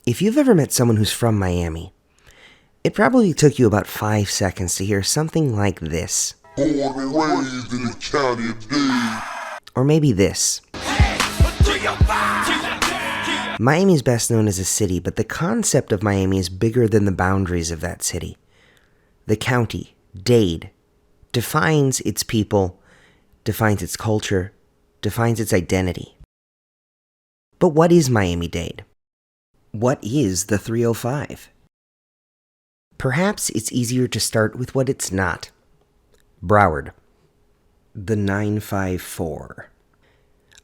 If you've ever met someone who's from Miami, it probably took you about 5 seconds to hear something like this. Born and raised in the county of Dade. Or maybe this. Miami is best known as a city, but the concept of Miami is bigger than the boundaries of that city. The county, Dade, defines its people, defines its culture, defines its identity. But what is Miami-Dade? What is the 305? Perhaps it's easier to start with what it's not. Broward. The 954.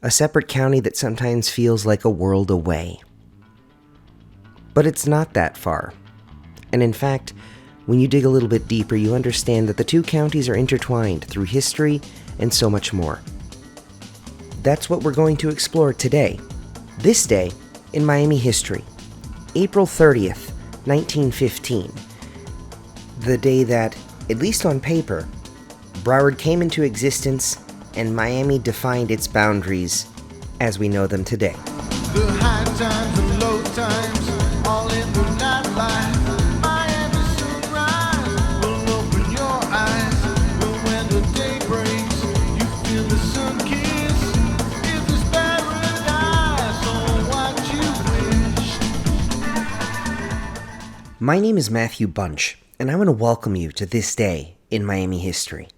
A separate county that sometimes feels like a world away. But it's not that far. And in fact, when you dig a little bit deeper, you understand that the two counties are intertwined through history and so much more. That's what we're going to explore today. This day in Miami history. April 30th, 1915. The day that, at least on paper, Broward came into existence and Miami defined its boundaries as we know them today. The high times and low times, all in the nightlife. Miami sunrise will open your eyes. But when the day breaks, you feel the sun kiss. Is this paradise or what you wish? My name is Matthew Bunch, and I want to welcome you to this day in Miami history.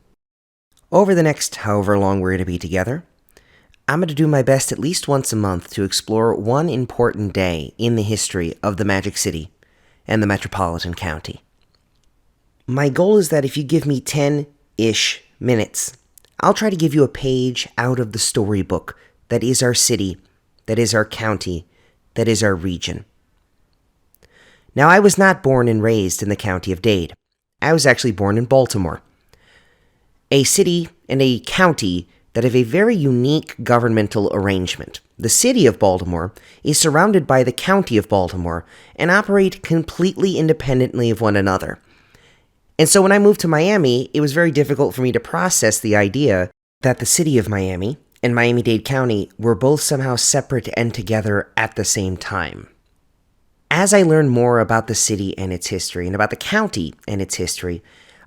Over the next however long we're going to be together, I'm going to do my best at least once a month to explore one important day in the history of the Magic City and the Metropolitan County. My goal is that if you give me 10-ish minutes, I'll try to give you a page out of the storybook that is our city, that is our county, that is our region. Now, I was not born and raised in the county of Dade. I was actually born in Baltimore, a city and a county that have a very unique governmental arrangement. The city of Baltimore is surrounded by the county of Baltimore and operate completely independently of one another. And so when I moved to Miami, it was very difficult for me to process the idea that the city of Miami and Miami-Dade County were both somehow separate and together at the same time. As I learned more about the city and its history, and about the county and its history,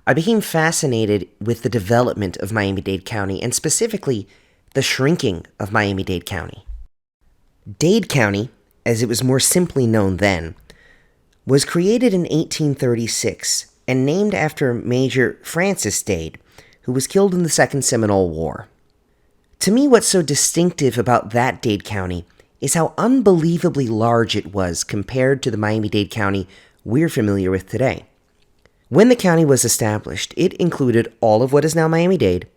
I became fascinated with the development of Miami-Dade County, and specifically, the shrinking of Miami-Dade County. Dade County, as it was more simply known then, was created in 1836 and named after Major Francis Dade, who was killed in the Second Seminole War. To me, what's so distinctive about that Dade County is how unbelievably large it was compared to the Miami-Dade County we're familiar with today. When the county was established, it included all of what is now Miami-Dade,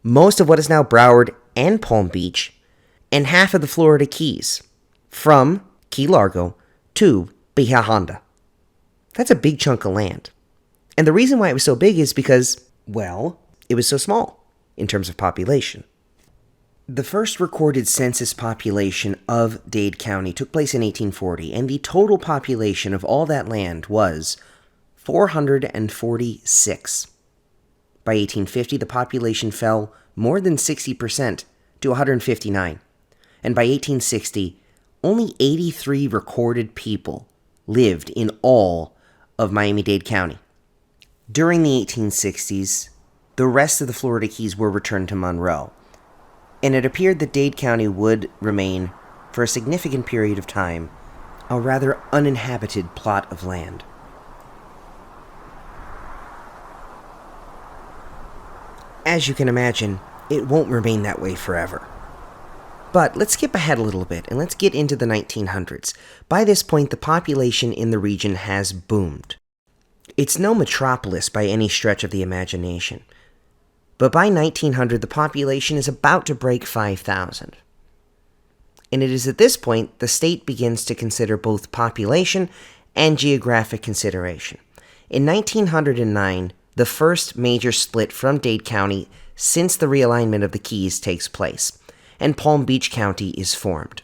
most of what is now Broward and Palm Beach, and half of the Florida Keys, from Key Largo to Bahia Honda. That's a big chunk of land. And the reason why it was so big is because, well, it was so small in terms of population. The first recorded census population of Dade County took place in 1840, and the total population of all that land was 446. By 1850, the population fell more than 60% to 159. And by 1860, only 83 recorded people lived in all of Miami-Dade County. During the 1860s, the rest of the Florida Keys were returned to Monroe, and it appeared that Dade County would remain, for a significant period of time, a rather uninhabited plot of land. As you can imagine, it won't remain that way forever. But let's skip ahead a little bit and let's get into the 1900s. By this point, the population in the region has boomed. It's no metropolis by any stretch of the imagination. But by 1900, the population is about to break 5,000. And it is at this point the state begins to consider both population and geographic consideration. In 1909, the first major split from Dade County since the realignment of the Keys takes place, and Palm Beach County is formed.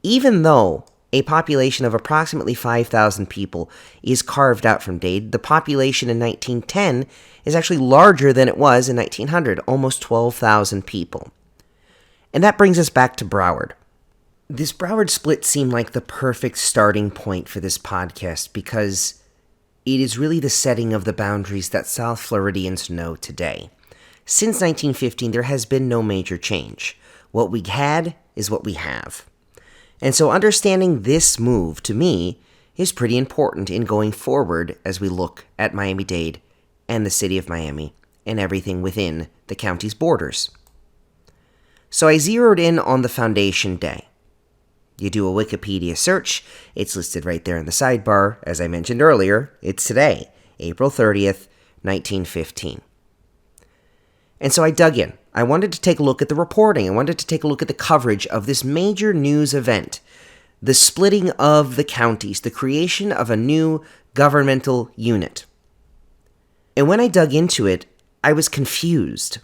Even though a population of approximately 5,000 people is carved out from Dade, the population in 1910 is actually larger than it was in 1900, almost 12,000 people. And that brings us back to Broward. This Broward split seemed like the perfect starting point for this podcast because it is really the setting of the boundaries that South Floridians know today. Since 1915, there has been no major change. What we had is what we have. And so understanding this move, to me, is pretty important in going forward as we look at Miami-Dade and the city of Miami and everything within the county's borders. So I zeroed in on the foundation day. You do a Wikipedia search, it's listed right there in the sidebar. As I mentioned earlier, it's today, April 30th, 1915. And so I dug in. I wanted to take a look at the reporting. I wanted to take a look at the coverage of this major news event, the splitting of the counties, the creation of a new governmental unit. And when I dug into it, I was confused.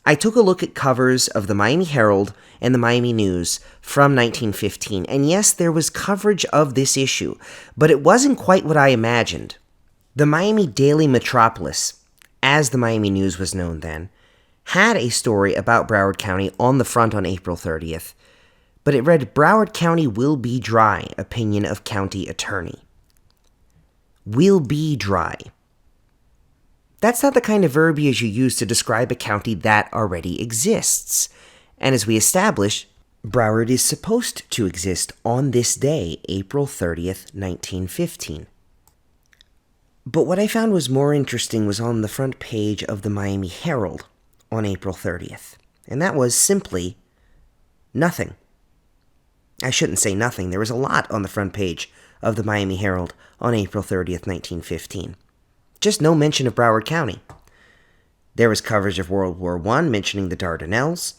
I took a look at covers of the Miami Herald and the Miami News from 1915, and yes, there was coverage of this issue, but it wasn't quite what I imagined. The Miami Daily Metropolis, as the Miami News was known then, had a story about Broward County on the front on April 30th, but it read, "Broward County will be dry, opinion of county attorney." Will be dry. That's not the kind of verbiage you use to describe a county that already exists. And as we established, Broward is supposed to exist on this day, April 30th, 1915. But what I found was more interesting was on the front page of the Miami Herald on April 30th. And that was simply nothing. I shouldn't say nothing. There was a lot on the front page of the Miami Herald on April 30th, 1915. Just no mention of Broward County. There was coverage of World War I mentioning the Dardanelles.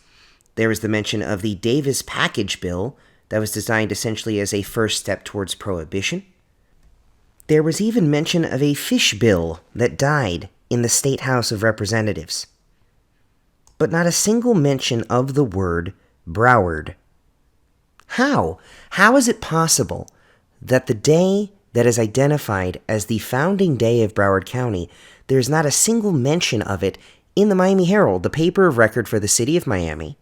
There was the mention of the Davis Package Bill that was designed essentially as a first step towards prohibition. There was even mention of a fish bill that died in the State House of Representatives. But not a single mention of the word Broward. How? How is it possible that the day that is identified as the founding day of Broward County, there's not a single mention of it in the Miami Herald, the paper of record for the city of Miami,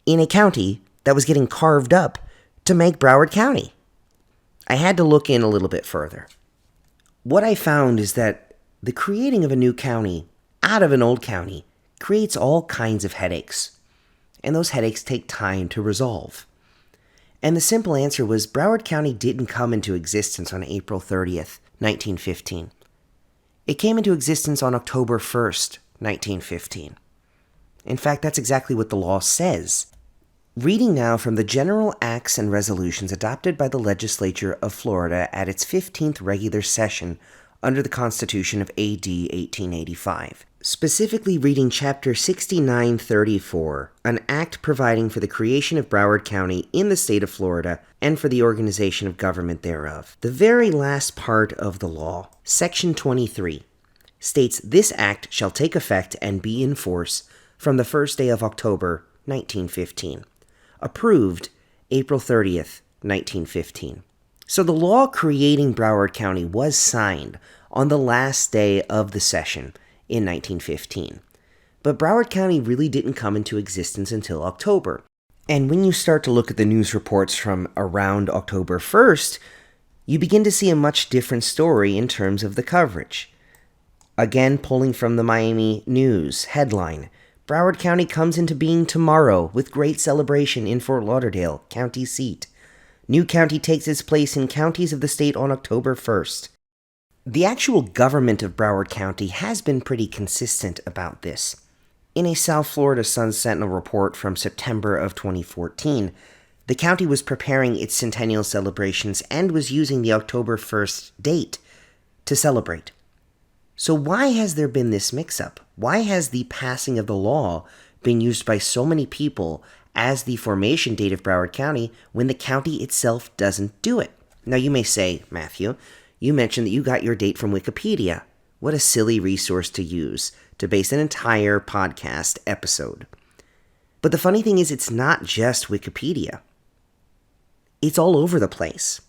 in a county that was getting carved up to make Broward County? I had to look in a little bit further. What I found is that the creating of a new county out of an old county creates all kinds of headaches, and those headaches take time to resolve. And the simple answer was Broward County didn't come into existence on April 30th, 1915. It came into existence on October 1st, 1915. In fact, that's exactly what the law says. Reading now from the General Acts and Resolutions adopted by the Legislature of Florida at its 15th regular session under the Constitution of A.D. 1885. Specifically reading Chapter 6934, an act providing for the creation of Broward County in the state of Florida and for the organization of government thereof. The very last part of the law, Section 23, states this act shall take effect and be in force from the first day of October, 1915. Approved April 30th, 1915. So the law creating Broward County was signed on the last day of the session in 1915. But Broward County really didn't come into existence until October. And when you start to look at the news reports from around October 1st, you begin to see a much different story in terms of the coverage. Again, pulling from the Miami News headline, Broward County comes into being tomorrow with great celebration in Fort Lauderdale, county seat. New county takes its place in counties of the state on October 1st. The actual government of Broward County has been pretty consistent about this. In a South Florida Sun-Sentinel report from September of 2014, the county was preparing its centennial celebrations and was using the October 1st date to celebrate. So why has there been this mix-up? Why has the passing of the law been used by so many people as the formation date of Broward County when the county itself doesn't do it? Now you may say, Matthew, you mentioned that you got your date from Wikipedia. What a silly resource to use to base an entire podcast episode. But the funny thing is, it's not just Wikipedia. It's all over the place.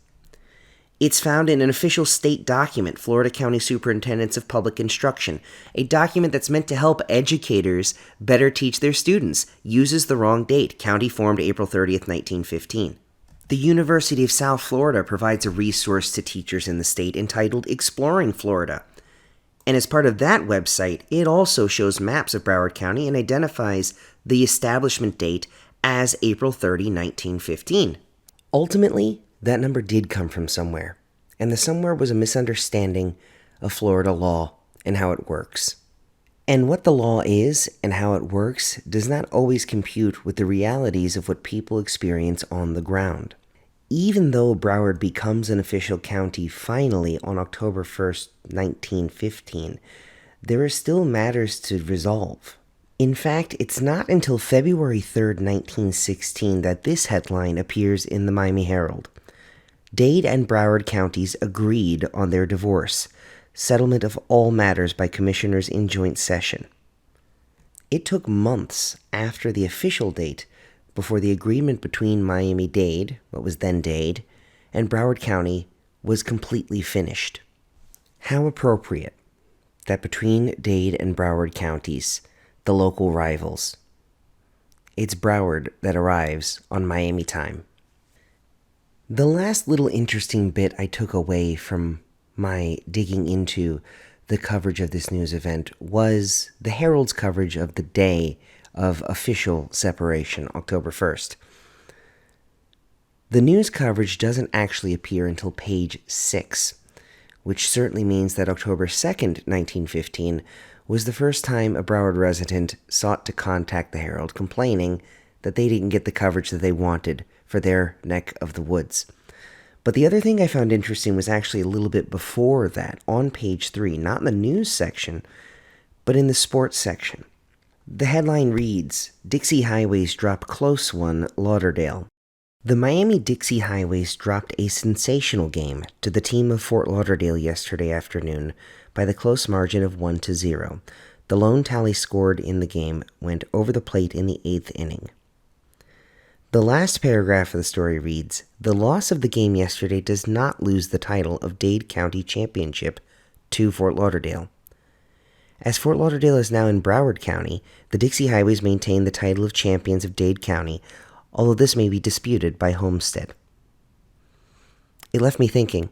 It's found in an official state document, Florida County Superintendents of Public Instruction, a document that's meant to help educators better teach their students. Uses the wrong date. County formed April 30th, 1915. The University of South Florida provides a resource to teachers in the state entitled Exploring Florida. And as part of that website, it also shows maps of Broward County and identifies the establishment date as April 30, 1915. Ultimately, that number did come from somewhere, and the somewhere was a misunderstanding of Florida law and how it works. And what the law is and how it works does not always compute with the realities of what people experience on the ground. Even though Broward becomes an official county finally on October 1st, 1915, there are still matters to resolve. In fact, it's not until February 3rd, 1916 that this headline appears in the Miami Herald. Dade and Broward counties agreed on their divorce, settlement of all matters by commissioners in joint session. It took months after the official date before the agreement between Miami-Dade, what was then Dade, and Broward County was completely finished. How appropriate that between Dade and Broward counties, the local rivals, it's Broward that arrives on Miami time. The last little interesting bit I took away from my digging into the coverage of this news event was the Herald's coverage of the day of official separation, October 1st. The news coverage doesn't actually appear until page 6, which certainly means that October 2nd, 1915, was the first time a Broward resident sought to contact the Herald, complaining that they didn't get the coverage that they wanted for their neck of the woods. But the other thing I found interesting was actually a little bit before that, on page 3, not in the news section, but in the sports section. The headline reads, Dixie Highways drop close one, Lauderdale. The Miami-Dixie Highways dropped a sensational game to the team of Fort Lauderdale yesterday afternoon by the close margin of 1-0. The lone tally scored in the game went over the plate in the 8th inning. The last paragraph of the story reads, the loss of the game yesterday does not lose the title of Dade County Championship to Fort Lauderdale. As Fort Lauderdale is now in Broward County, the Dixie Highways maintain the title of champions of Dade County, although this may be disputed by Homestead. It left me thinking,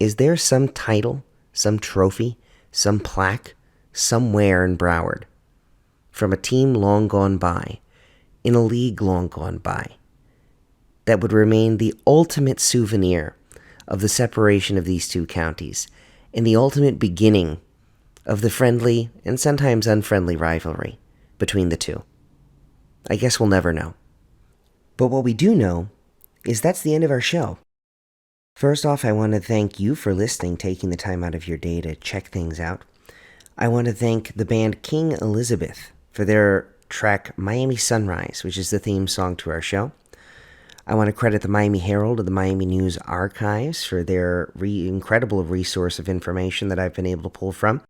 is there some title, some trophy, some plaque, somewhere in Broward, from a team long gone by, in a league long gone by, that would remain the ultimate souvenir of the separation of these two counties, and the ultimate beginning of the friendly and sometimes unfriendly rivalry between the two? I guess we'll never know. But what we do know is that's the end of our show. First off, I want to thank you for listening, taking the time out of your day to check things out. I want to thank the band King Elizabeth for their track Miami Sunrise, which is the theme song to our show. I want to credit the Miami Herald and the Miami News Archives for their incredible resource of information that I've been able to pull from.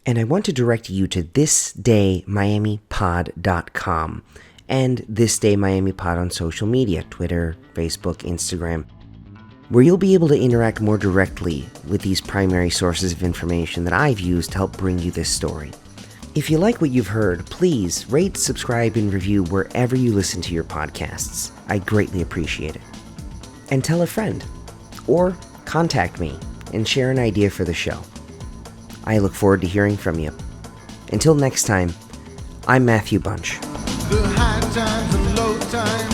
And I want to direct you to thisdaymiamipod.com and This Day Miami Pod on social media, Twitter, Facebook, Instagram, where you'll be able to interact more directly with these primary sources of information that I've used to help bring you this story. If you like what you've heard, please rate, subscribe, and review wherever you listen to your podcasts. I greatly appreciate it. And tell a friend, or contact me and share an idea for the show. I look forward to hearing from you. Until next time, I'm Matthew Bunch. The high times and low times.